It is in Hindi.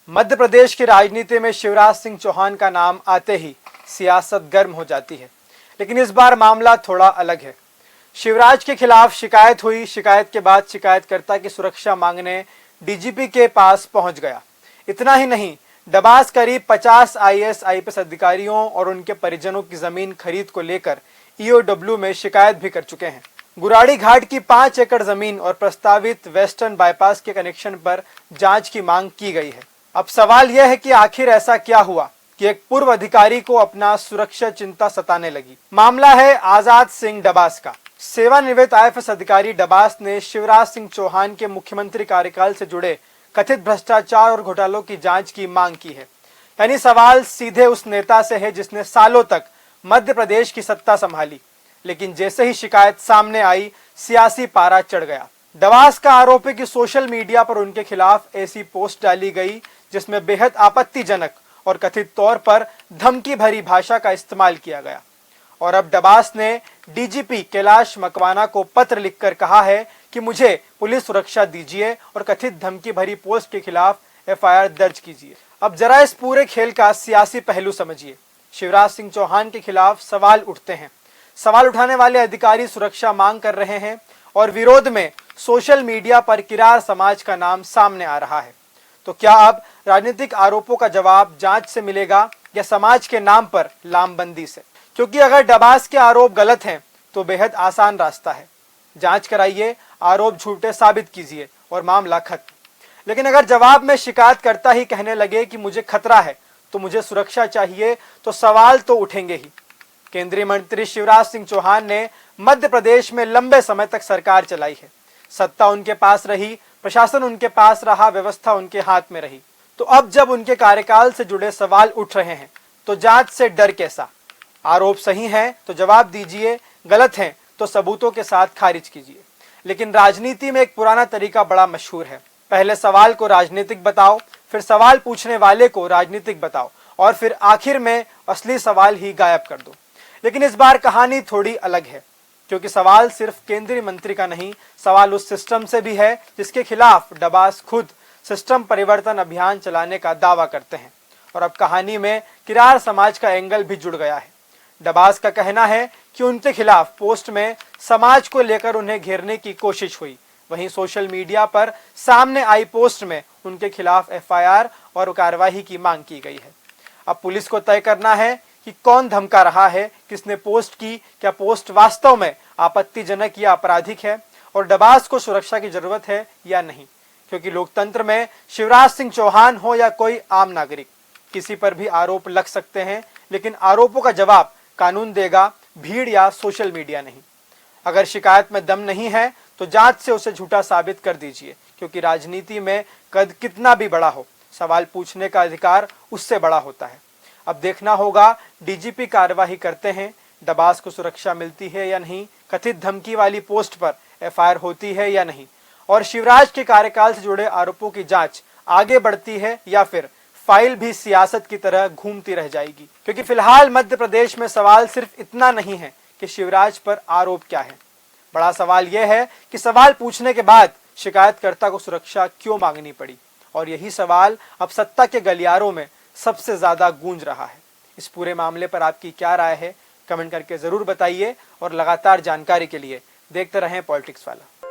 मध्य प्रदेश की राजनीति में शिवराज सिंह चौहान का नाम आते ही सियासत गर्म हो जाती है, लेकिन इस बार मामला थोड़ा अलग है। शिवराज के खिलाफ शिकायत हुई। शिकायत के बाद शिकायतकर्ता की सुरक्षा मांगने डीजीपी के पास पहुंच गया। इतना ही नहीं, डबास करीब 50 आईएएस आईपीएस अधिकारियों और उनके परिजनों की जमीन खरीद को लेकर ईओडब्ल्यू में शिकायत भी कर चुके हैं। गुराड़ी घाट की 5 एकड़ जमीन और प्रस्तावित वेस्टर्न बाईपास के कनेक्शन पर जांच की मांग की गई है। अब सवाल यह है कि आखिर ऐसा क्या हुआ कि एक पूर्व अधिकारी को अपना सुरक्षा चिंता सताने लगी। मामला है आजाद सिंह डबास का। सेवानिवृत्त आईएएस अधिकारी डबास ने शिवराज सिंह चौहान के मुख्यमंत्री कार्यकाल से जुड़े कथित भ्रष्टाचार और घोटालों की जांच की मांग की है। यानी सवाल सीधे उस नेता से है जिसने सालों तक मध्य प्रदेश की सत्ता संभाली, लेकिन जैसे ही शिकायत सामने आई, सियासी पारा चढ़ गया। डबास का आरोप है कि सोशल मीडिया पर उनके खिलाफ ऐसी पोस्ट डाली गई जिसमें बेहद आपत्तिजनक और कथित तौर पर धमकी भरी भाषा का इस्तेमाल किया गया। और अब डबास ने डीजीपी कैलाश मकवाना को पत्र लिखकर कहा है कि मुझे पुलिस सुरक्षा दीजिए और कथित धमकी भरी पोस्ट के खिलाफ एफआईआर दर्ज कीजिए। अब जरा इस पूरे खेल का सियासी पहलू समझिए। शिवराज सिंह चौहान के खिलाफ सवाल उठते हैं। सवाल उठाने वाले अधिकारी सुरक्षा मांग कर रहे हैं और विरोध में सोशल मीडिया पर किरार समाज का नाम सामने आ रहा है। तो क्या अब राजनीतिक आरोपों का जवाब जांच से मिलेगा या समाज के नाम पर लामबंदी से? क्योंकि अगर डबास के आरोप गलत हैं तो बेहद आसान रास्ता है, जांच कराइए, आरोप झूठे साबित कीजिए और मामला खत्म। लेकिन अगर जवाब में शिकायतकर्ता ही कहने लगे कि मुझे खतरा है तो मुझे सुरक्षा चाहिए, तो सवाल तो उठेंगे ही। केंद्रीय मंत्री शिवराज सिंह चौहान ने मध्य प्रदेश में लंबे समय तक सरकार चलाई है। सत्ता उनके पास रही, प्रशासन उनके पास रहा, व्यवस्था उनके हाथ में रही। तो अब जब उनके कार्यकाल से जुड़े सवाल उठ रहे हैं तो जांच से डर कैसा? आरोप सही हैं तो जवाब दीजिए, गलत हैं तो सबूतों के साथ खारिज कीजिए। लेकिन राजनीति में एक पुराना तरीका बड़ा मशहूर है। पहले सवाल को राजनीतिक बताओ, फिर सवाल पूछने वाले को राजनीतिक बताओ और फिर आखिर में असली सवाल ही गायब कर दो। लेकिन इस बार कहानी थोड़ी अलग है, क्योंकि सवाल सिर्फ केंद्रीय मंत्री का नहीं, सवाल उस सिस्टम से भी है जिसके खिलाफ डबास खुद सिस्टम परिवर्तन अभियान चलाने का दावा करते हैं। और अब कहानी में किरार समाज का एंगल भी जुड़ गया है। डबास का कहना है कि उनके खिलाफ पोस्ट में समाज को लेकर उन्हें घेरने की कोशिश हुई। वहीं सोशल मीडिया पर सामने आई पोस्ट में उनके खिलाफ एफआईआर और कार्रवाई की मांग की गई है। अब पुलिस को तय करना है कि कौन धमका रहा है, किसने पोस्ट की, क्या पोस्ट वास्तव में आपत्तिजनक या आपराधिक है और डबास को सुरक्षा की जरूरत है या नहीं। क्योंकि लोकतंत्र में शिवराज सिंह चौहान हो या कोई आम नागरिक, किसी पर भी आरोप लग सकते हैं, लेकिन आरोपों का जवाब कानून देगा, भीड़ या सोशल मीडिया नहीं। अगर शिकायत में दम नहीं है तो जांच से उसे झूठा साबित कर दीजिए, क्योंकि राजनीति में कद कितना भी बड़ा हो, सवाल पूछने का अधिकार उससे बड़ा होता है। अब देखना होगा डीजीपी कार्यवाही करते हैं, डबास को सुरक्षा मिलती है या नहीं, कथित धमकी वाली पोस्ट पर एफआईआर होती है या नहीं, और शिवराज के कार्यकाल से जुड़े आरोपों की जांच आगे बढ़ती है या फिर फाइल भी सियासत की तरह घूमती रह जाएगी। क्योंकि फिलहाल मध्य प्रदेश में सवाल सिर्फ इतना नहीं है कि शिवराज पर आरोप क्या है, बड़ा सवाल यह है कि सवाल पूछने के बाद शिकायतकर्ता को सुरक्षा क्यों मांगनी पड़ी। और यही सवाल अब सत्ता के गलियारों में सबसे ज्यादा गूंज रहा है। इस पूरे मामले पर आपकी क्या राय है, कमेंट करके जरूर बताइए और लगातार जानकारी के लिए देखते रहें पॉलिटिक्स वाला।